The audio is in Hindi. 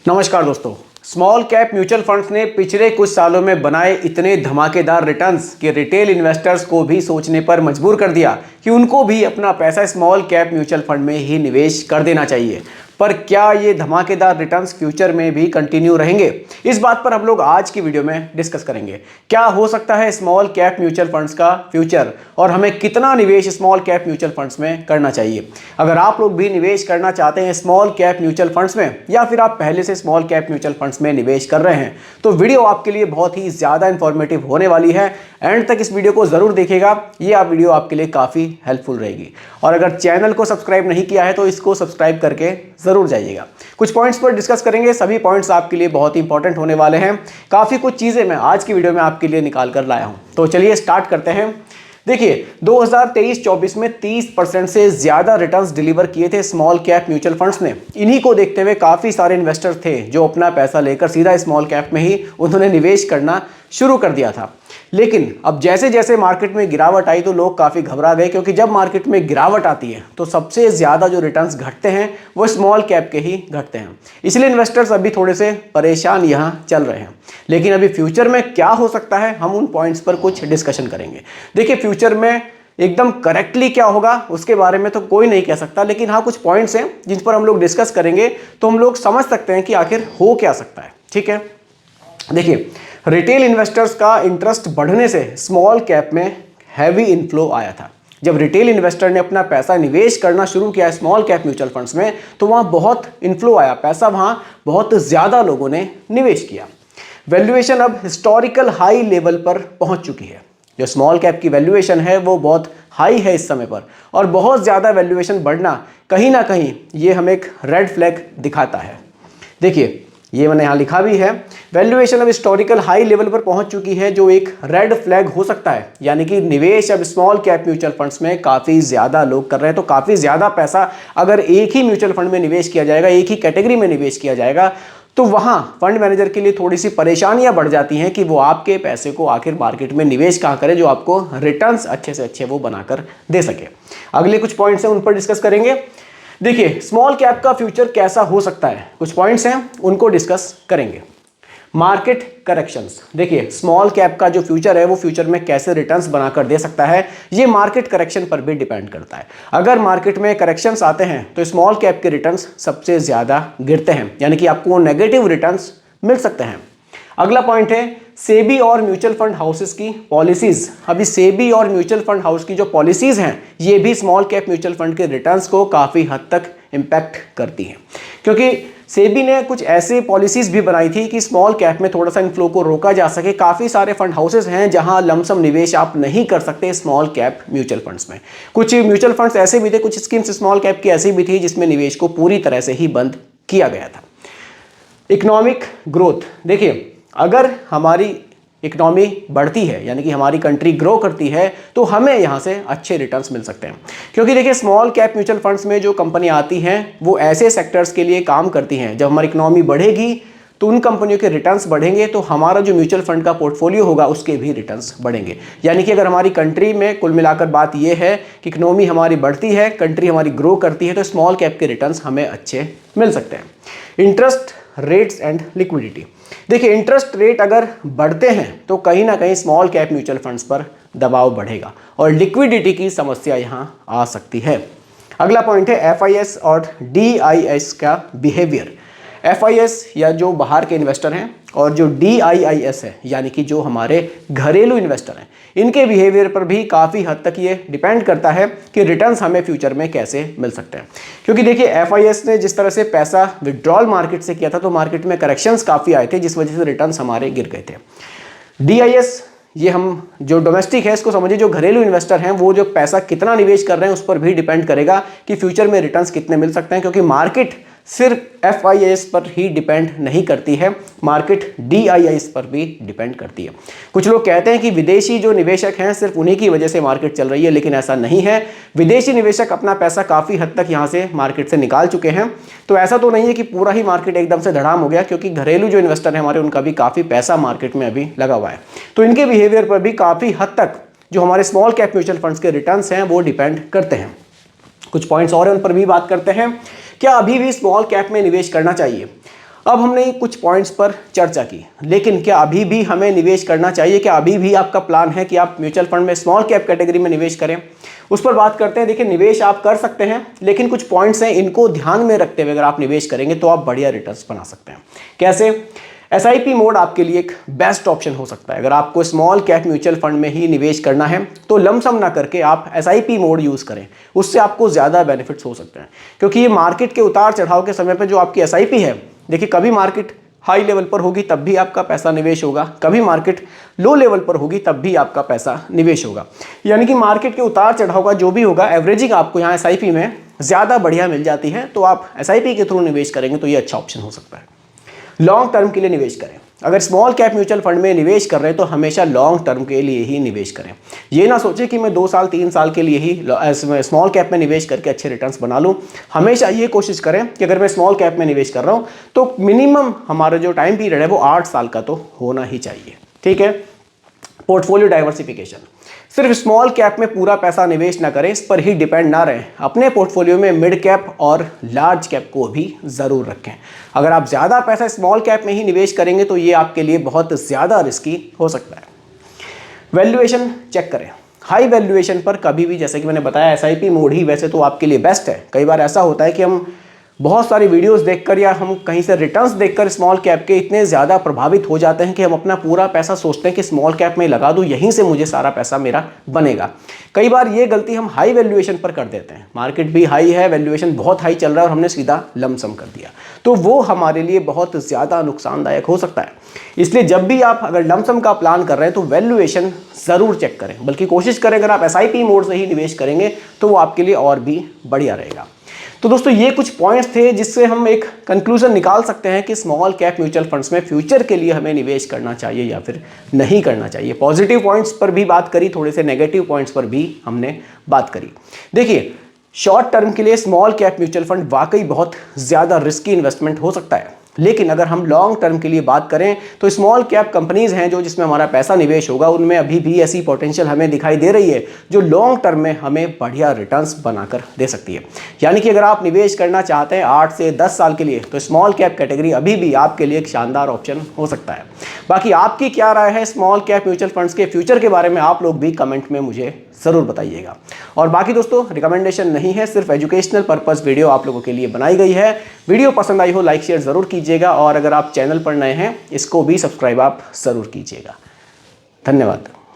नमस्कार दोस्तों। स्मॉल कैप म्यूचुअल फंड्स ने पिछले कुछ सालों में बनाए इतने धमाकेदार रिटर्न्स कि रिटेल इन्वेस्टर्स को भी सोचने पर मजबूर कर दिया कि उनको भी अपना पैसा स्मॉल कैप म्यूचुअल फंड में ही निवेश कर देना चाहिए। पर क्या ये धमाकेदार रिटर्न्स फ्यूचर में भी कंटिन्यू रहेंगे? इस बात पर हम लोग आज की वीडियो में डिस्कस करेंगे। क्या हो सकता है स्मॉल कैप म्यूचुअल फंड्स का फ्यूचर और हमें कितना निवेश स्मॉल कैप म्यूचुअल फंड्स में करना चाहिए। अगर आप लोग भी निवेश करना चाहते हैं स्मॉल कैप म्यूचुअल फंड्स में या फिर आप पहले से स्मॉल कैप म्यूचुअल फंड्स में निवेश कर रहे हैं तो वीडियो आपके लिए बहुत ही ज़्यादा इंफॉर्मेटिव होने वाली है। एंड तक इस वीडियो को ज़रूर देखिएगा, ये आप वीडियो आपके लिए काफ़ी हेल्पफुल रहेगी। और अगर चैनल को सब्सक्राइब नहीं किया है तो इसको सब्सक्राइब करके ज़रूर जाइएगा। कुछ पॉइंट्स पर डिस्कस करेंगे, सभी पॉइंट्स आपके लिए बहुत ही इंपॉर्टेंट होने वाले हैं। काफ़ी कुछ चीज़ें मैं आज की वीडियो में आपके लिए निकाल कर लाया हूँ, तो चलिए स्टार्ट करते हैं। देखिए 2023-24 में 30% से ज़्यादा रिटर्न्स डिलीवर किए थे स्मॉल कैप म्यूचुअल फंड्स ने। इन्हीं को देखते हुए काफ़ी सारे इन्वेस्टर थे जो अपना पैसा लेकर सीधा स्मॉल कैप में ही उन्होंने निवेश करना शुरू कर दिया था। लेकिन अब जैसे जैसे मार्केट में गिरावट आई तो लोग काफ़ी घबरा गए, क्योंकि जब मार्केट में गिरावट आती है तो सबसे ज़्यादा जो रिटर्न्स घटते हैं वो स्मॉल कैप के ही घटते हैं। इसलिए इन्वेस्टर्स अभी थोड़े से परेशान यहाँ चल रहे हैं। लेकिन अभी फ्यूचर में क्या हो सकता है, हम उन पॉइंट्स पर कुछ डिस्कशन करेंगे। देखिए फ्यूचर में एकदम करेक्टली क्या होगा उसके बारे में तो कोई नहीं कह सकता, लेकिन हाँ कुछ पॉइंट्स हैं जिन पर हम लोग डिस्कस करेंगे तो हम लोग समझ सकते हैं कि आखिर हो क्या सकता है। ठीक है, देखिए रिटेल इन्वेस्टर्स का इंटरेस्ट बढ़ने से स्मॉल कैप में हैवी इनफ्लो आया था। जब रिटेल इन्वेस्टर ने अपना पैसा निवेश करना शुरू किया स्मॉल कैप म्यूचुअल फंड्स में तो वहाँ बहुत इनफ्लो आया, पैसा वहाँ बहुत ज़्यादा लोगों ने निवेश किया। वैल्यूएशन अब हिस्टोरिकल हाई लेवल पर पहुँच चुकी है। जो स्मॉल कैप की वैल्यूएशन है वो बहुत हाई है इस समय पर, और बहुत ज़्यादा वैल्यूएशन बढ़ना कहीं ना कहीं ये हमें एक रेड फ्लैग दिखाता है। देखिए ये मैंने यहाँ लिखा भी है, वैल्यूएशन अब हिस्टोरिकल हाई लेवल पर पहुंच चुकी है, जो एक रेड फ्लैग हो सकता है। यानी कि निवेश अब स्मॉल कैप म्यूचुअल फंड्स में काफ़ी ज़्यादा लोग कर रहे हैं, तो काफ़ी ज़्यादा पैसा अगर एक ही म्यूचुअल फंड में निवेश किया जाएगा, एक ही कैटेगरी में निवेश किया जाएगा, तो वहाँ फंड मैनेजर के लिए थोड़ी सी परेशानियाँ बढ़ जाती हैं कि वो आपके पैसे को आखिर मार्केट में निवेश कहाँ करें जो आपको रिटर्न्स अच्छे से अच्छे वो बनाकर दे सके। अगले कुछ पॉइंट्स हैं उन पर डिस्कस करेंगे। देखिए स्मॉल कैप का फ्यूचर कैसा हो सकता है, कुछ पॉइंट्स हैं उनको डिस्कस करेंगे। मार्केट करेक्शंस, देखिए स्मॉल कैप का जो फ्यूचर है वो फ्यूचर में कैसे रिटर्न्स बनाकर दे सकता है, ये मार्केट करेक्शन पर भी डिपेंड करता है। अगर मार्केट में करेक्शंस आते हैं तो स्मॉल कैप के रिटर्न्स सबसे ज़्यादा गिरते हैं, यानी कि आपको नेगेटिव रिटर्न्स मिल सकते हैं। अगला पॉइंट है सेबी और म्यूचुअल फंड हाउसेस की पॉलिसीज। अभी सेबी और म्यूचुअल फंड हाउस की जो पॉलिसीज हैं ये भी स्मॉल कैप म्यूचुअल फंड के रिटर्न्स को काफ़ी हद तक इम्पैक्ट करती हैं, क्योंकि सेबी ने कुछ ऐसे पॉलिसीज भी बनाई थी कि स्मॉल कैप में थोड़ा सा इनफ्लो को रोका जा सके। काफ़ी सारे फंड हाउसेस हैं जहां लमसम निवेश आप नहीं कर सकते स्मॉल कैप म्यूचुअल फंड्स में। कुछ म्यूचुअल फंड्स ऐसे भी थे, कुछ स्कीम्स स्मॉल कैप की ऐसी भी थी जिसमें निवेश को पूरी तरह से ही बंद किया गया था। इकोनॉमिक ग्रोथ, देखिए अगर हमारी इकोनॉमी बढ़ती है यानी कि हमारी कंट्री ग्रो करती है तो हमें यहाँ से अच्छे रिटर्न्स मिल सकते हैं, क्योंकि देखिए स्मॉल कैप म्यूचुअल फंड्स में जो कंपनी आती हैं वो ऐसे सेक्टर्स के लिए काम करती हैं। जब हमारी इकोनॉमी बढ़ेगी तो उन कंपनियों के रिटर्न्स बढ़ेंगे, तो हमारा जो म्यूचुअल फंड का पोर्टफोलियो होगा उसके भी रिटर्न्स बढ़ेंगे। यानी कि अगर हमारी कंट्री में कुल मिलाकर बात यह है कि इकोनॉमी हमारी बढ़ती है, कंट्री हमारी ग्रो करती है, तो स्मॉल कैप के रिटर्न्स हमें अच्छे मिल सकते हैं। इंटरेस्ट रेट्स एंड लिक्विडिटी, देखिए इंटरेस्ट रेट अगर बढ़ते हैं तो कहीं ना कहीं स्मॉल कैप म्यूचुअल फंड्स पर दबाव बढ़ेगा और लिक्विडिटी की समस्या यहाँ आ सकती है। अगला पॉइंट है एफआईएस और डीआईएस का बिहेवियर। एफआईएस या जो बाहर के इन्वेस्टर हैं और जो डीआईआईएस है यानी कि जो हमारे घरेलू इन्वेस्टर हैं, इनके बिहेवियर पर भी काफ़ी हद तक ये डिपेंड करता है कि रिटर्न्स हमें फ्यूचर में कैसे मिल सकते हैं। क्योंकि देखिए एफआईएस ने जिस तरह से पैसा विड्रॉल मार्केट से किया था तो मार्केट में करेक्शंस काफ़ी आए थे, जिस वजह से रिटर्न्स हमारे गिर गए थे। डीआईएस ये हम जो डोमेस्टिक है इसको समझिए, जो घरेलू इन्वेस्टर हैं वो जो पैसा कितना निवेश कर रहे हैं उस पर भी डिपेंड करेगा कि फ्यूचर में रिटर्न्स कितने मिल सकते हैं, क्योंकि मार्केट सिर्फ एफआईएस पर ही डिपेंड नहीं करती है, मार्केट डीआईआईएस पर भी डिपेंड करती है। कुछ लोग कहते हैं कि विदेशी जो निवेशक हैं सिर्फ उन्हीं की वजह से मार्केट चल रही है, लेकिन ऐसा नहीं है। विदेशी निवेशक अपना पैसा काफ़ी हद तक यहाँ से मार्केट से निकाल चुके हैं, तो ऐसा तो नहीं है कि पूरा ही मार्केट एकदम से धड़ाम हो गया, क्योंकि घरेलू जो इन्वेस्टर हैं हमारे उनका भी काफ़ी पैसा मार्केट में अभी लगा हुआ है। तो इनके बिहेवियर पर भी काफ़ी हद तक जो हमारे स्मॉल कैप म्यूचुअल फंड्स के रिटर्न्स हैं वो डिपेंड करते हैं। कुछ पॉइंट्स और हैं उन पर भी बात करते हैं। क्या अभी भी स्मॉल कैप में निवेश करना चाहिए? अब हमने कुछ पॉइंट्स पर चर्चा की, लेकिन क्या अभी भी हमें निवेश करना चाहिए? क्या अभी भी आपका प्लान है कि आप म्यूचुअल फंड में स्मॉल कैप कैटेगरी में निवेश करें? उस पर बात करते हैं। देखिए, निवेश आप कर सकते हैं, लेकिन कुछ पॉइंट्स हैं, इनको ध्यान में रखते हुए अगर आप निवेश करेंगे तो आप बढ़िया रिटर्न्स बना सकते हैं। कैसे? एसआईपी मोड आपके लिए एक बेस्ट ऑप्शन हो सकता है। अगर आपको स्मॉल कैप म्यूचुअल फंड में ही निवेश करना है तो लमसम ना करके आप एसआईपी मोड यूज़ करें, उससे आपको ज़्यादा बेनिफिट्स हो सकते हैं। क्योंकि ये मार्केट के उतार चढ़ाव के समय पर जो आपकी एसआईपी है, देखिए कभी मार्केट हाई लेवल पर होगी तब भी आपका पैसा निवेश होगा, कभी मार्केट लो लेवल पर होगी तब भी आपका पैसा निवेश होगा। यानी कि मार्केट के उतार चढ़ाव का जो भी होगा, एवरेजिंग आपको यहाँ एसआईपी में ज़्यादा बढ़िया मिल जाती है। तो आप एसआईपी के थ्रू निवेश करेंगे तो ये अच्छा ऑप्शन हो सकता है। लॉन्ग टर्म के लिए निवेश करें। अगर स्मॉल कैप म्यूचुअल फंड में निवेश कर रहे हैं तो हमेशा लॉन्ग टर्म के लिए ही निवेश करें। ये ना सोचें कि मैं 2 साल 3 साल के लिए ही स्मॉल कैप में निवेश करके अच्छे रिटर्न्स बना लूँ। हमेशा ये कोशिश करें कि अगर मैं स्मॉल कैप में निवेश कर रहा हूँ तो मिनिमम हमारा जो टाइम पीरियड है वो 8 साल का तो होना ही चाहिए। ठीक है। पोर्टफोलियो डाइवर्सिफिकेशन, सिर्फ स्मॉल कैप में पूरा पैसा निवेश ना करें, इस पर ही डिपेंड ना रहें। अपने पोर्टफोलियो में मिड कैप और लार्ज कैप को भी ज़रूर रखें। अगर आप ज़्यादा पैसा स्मॉल कैप में ही निवेश करेंगे तो ये आपके लिए बहुत ज़्यादा रिस्की हो सकता है। वैल्यूएशन चेक करें। हाई वैल्यूएशन पर कभी भी, जैसे कि मैंने बताया, एसआईपी मोड ही वैसे तो आपके लिए बेस्ट है। कई बार ऐसा होता है कि हम बहुत सारी वीडियोस देखकर या हम कहीं से रिटर्न्स देखकर स्मॉल कैप के इतने ज़्यादा प्रभावित हो जाते हैं कि हम अपना पूरा पैसा सोचते हैं कि स्मॉल कैप में लगा दूं, यहीं से मुझे सारा पैसा मेरा बनेगा। कई बार ये गलती हम हाई वैल्यूएशन पर कर देते हैं। मार्केट भी हाई है, वैल्यूएशन बहुत हाई चल रहा है और हमने सीधा लमसम कर दिया, तो वो हमारे लिए बहुत ज़्यादा नुकसानदायक हो सकता है। इसलिए जब भी आप अगर लमसम का प्लान कर रहे हैं तो वैल्यूएशन ज़रूर चेक करें, बल्कि कोशिश करें अगर आप एसआईपी मोड से ही निवेश करेंगे तो वो आपके लिए और भी बढ़िया रहेगा। तो दोस्तों, ये कुछ पॉइंट्स थे जिससे हम एक कंक्लूजन निकाल सकते हैं कि स्मॉल कैप म्यूचुअल फंड्स में फ्यूचर के लिए हमें निवेश करना चाहिए या फिर नहीं करना चाहिए। पॉजिटिव पॉइंट्स पर भी बात करी, थोड़े से नेगेटिव पॉइंट्स पर भी हमने बात करी। देखिए, शॉर्ट टर्म के लिए स्मॉल कैप म्यूचुअल फंड वाकई बहुत ज़्यादा रिस्की इन्वेस्टमेंट हो सकता है, लेकिन अगर हम लॉन्ग टर्म के लिए बात करें तो स्मॉल कैप कंपनीज हैं जो जिसमें हमारा पैसा निवेश होगा, उनमें अभी भी ऐसी पोटेंशियल हमें दिखाई दे रही है जो लॉन्ग टर्म में हमें बढ़िया रिटर्न्स बनाकर दे सकती है। यानी कि अगर आप निवेश करना चाहते हैं 8 से 10 साल के लिए तो स्मॉल कैप कैटेगरी अभी भी आपके लिए एक शानदार ऑप्शन हो सकता है। बाकी आपकी क्या राय है स्मॉल कैप म्यूचुअल फंड्स के फ्यूचर के बारे में, आप लोग भी कमेंट में मुझे ज़रूर बताइएगा। और बाकी दोस्तों, रिकमेंडेशन नहीं है, सिर्फ एजुकेशनल पर्पस वीडियो आप लोगों के लिए बनाई गई है। वीडियो पसंद आई हो लाइक शेयर ज़रूर कीजिएगा, और अगर आप चैनल पर नए हैं इसको भी सब्सक्राइब आप ज़रूर कीजिएगा। धन्यवाद।